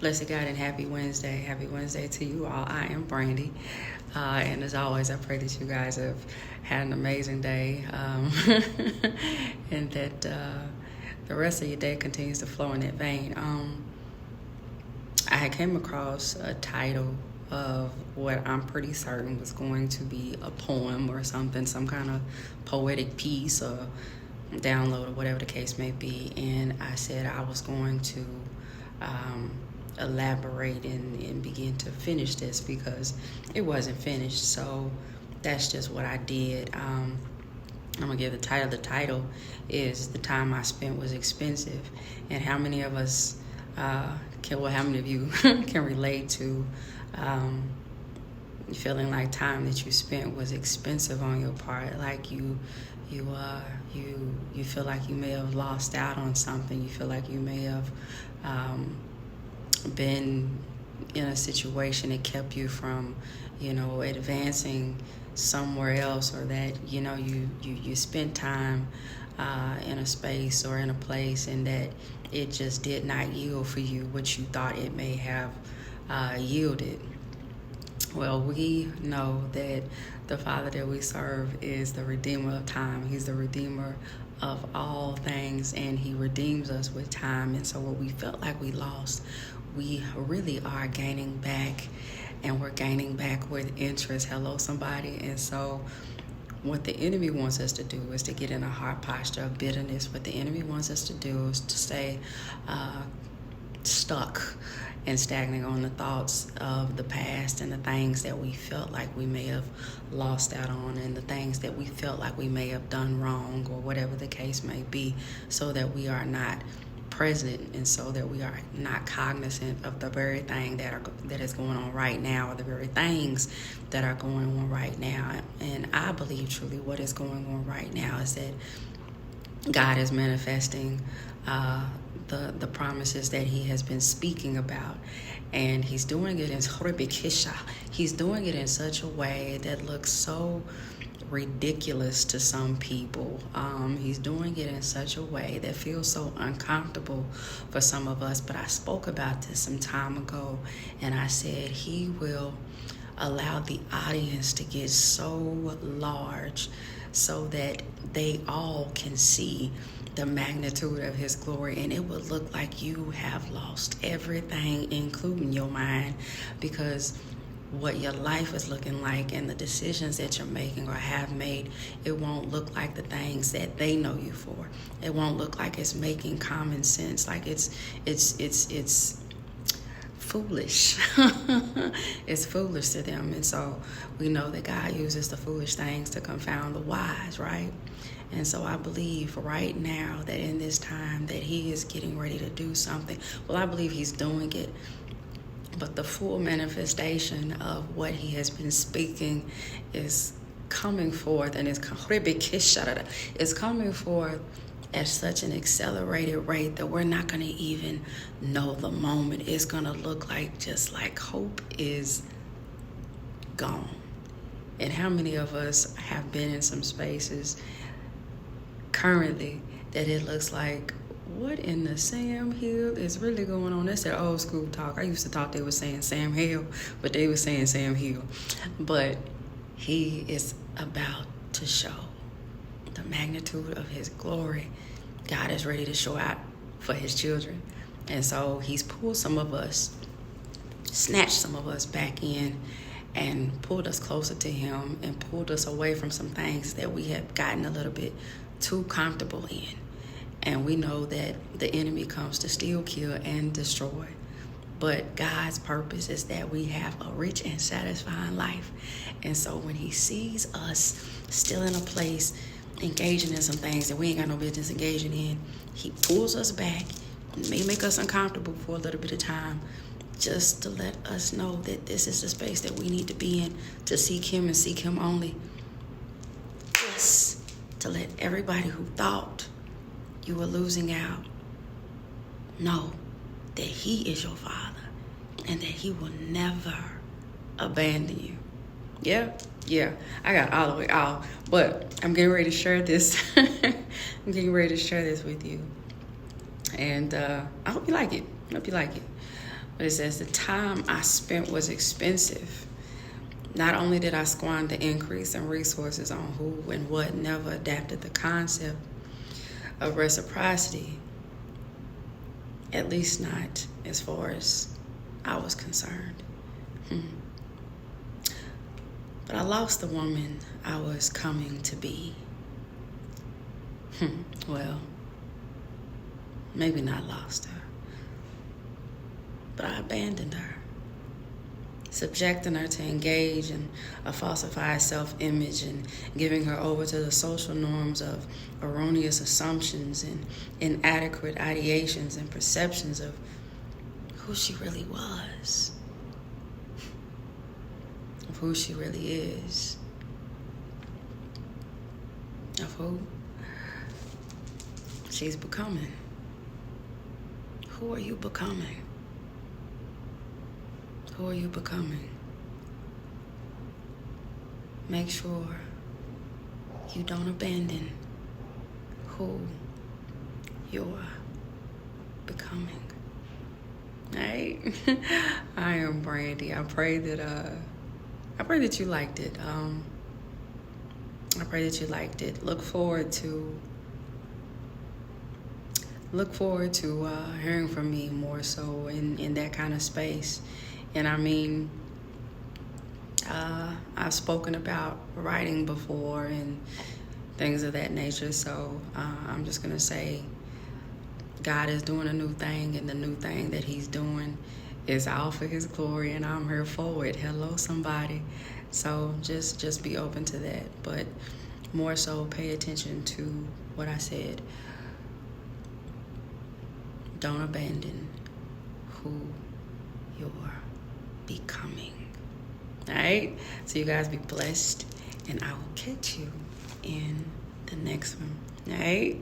Blessed God and happy Wednesday. Happy Wednesday to you all. I am Brandy. And as always, I pray that you guys have had an amazing day and that the rest of your day continues to flow in that vein. I came across a title of what I'm pretty certain was going to be a poem or something, some kind of poetic piece or download or whatever the case may be. And I said I was going to elaborate and begin to finish this because it wasn't finished. So that's just what I did. I'm gonna give the title. The title is "The Time I Spent Was Expensive," and how many of us how many of you can relate to feeling like time that you spent was expensive on your part, like you feel like you may have lost out on something. You feel like you may have been in a situation that kept you from, advancing somewhere else, or that, you spent time in a space or in a place and that it just did not yield for you what you thought it may have yielded. Well, we know that the Father that we serve is the Redeemer of time. He's the Redeemer of all things, and He redeems us with time. And so what we felt like we lost, we really are gaining back, and we're gaining back with interest. Hello, somebody. And so what the enemy wants us to do is to get in a heart posture of bitterness. What the enemy wants us to do is to stay stuck and stagnant on the thoughts of the past and the things that we felt like we may have lost out on, and the things that we felt like we may have done wrong, or whatever the case may be, so that we are not present, and so that we are not cognizant of the very thing that is going on right now, or the very things that are going on right now. And I believe truly what is going on right now is that God is manifesting the promises that He has been speaking about, and He's doing it in He's doing it in such a way that looks so ridiculous to some people. He's doing it in such a way that feels so uncomfortable for some of us. But I spoke about this some time ago, and I said He will allow the audience to get so large so that they all can see the magnitude of His glory, and it would look like you have lost everything, including your mind, because what your life is looking like and the decisions that you're making or have made, it won't look like the things that they know you for. It won't look like it's making common sense, like it's foolish. It's foolish to them. And so we know that God uses the foolish things to confound the wise, right? And so I believe right now that in this time that He is getting ready to do something. Well, I believe He's doing it, but the full manifestation of what He has been speaking is coming forth, and it's coming forth at such an accelerated rate that we're not going to even know the moment. It's going to look like just like hope is gone. And how many of us have been in some spaces currently that it looks like, what in the Sam Hill is really going on? That's that old school talk. I used to thought they were saying Sam Hill, but they were saying Sam Hill. But He is about to show the magnitude of His glory. God is ready to show out for His children. And so He's pulled some of us, snatched some of us back in, and pulled us closer to Him, and pulled us away from some things that we have gotten a little bit too comfortable in. And we know that the enemy comes to steal, kill, and destroy. But God's purpose is that we have a rich and satisfying life. And so when He sees us still in a place, engaging in some things that we ain't got no business engaging in, He pulls us back. It may make us uncomfortable for a little bit of time, just to let us know that this is the space that we need to be in to seek Him and seek Him only. Just to let everybody who thought you were losing out know that He is your Father and that He will never abandon you. Yeah, I got all the way out, but I'm getting ready to share this. I'm getting ready to share this with you, and I hope you like it. But it says the time I spent was expensive. Not only did I squander the increase in resources on who and what never adapted the concept of reciprocity, at least not as far as I was concerned. But I lost the woman I was coming to be. Well, maybe not lost her, but I abandoned her, subjecting her to engage in a falsified self-image and giving her over to the social norms of erroneous assumptions and inadequate ideations and perceptions of who she really was, of who she really is, of who she's becoming. Who are you becoming? Who are you becoming? Make sure you don't abandon who you're becoming. Right? I am Brandy. I pray that you liked it. I pray that you liked it. Look forward to hearing from me more so in that kind of space. And I mean, I've spoken about writing before and things of that nature. So I'm just going to say God is doing a new thing, and the new thing that he's doing is all for his glory, and I'm here for it. Hello, somebody. So just be open to that. But more so pay attention to what I said. Don't abandon who you're becoming. All right? So you guys be blessed, and I will catch you in the next one. All right?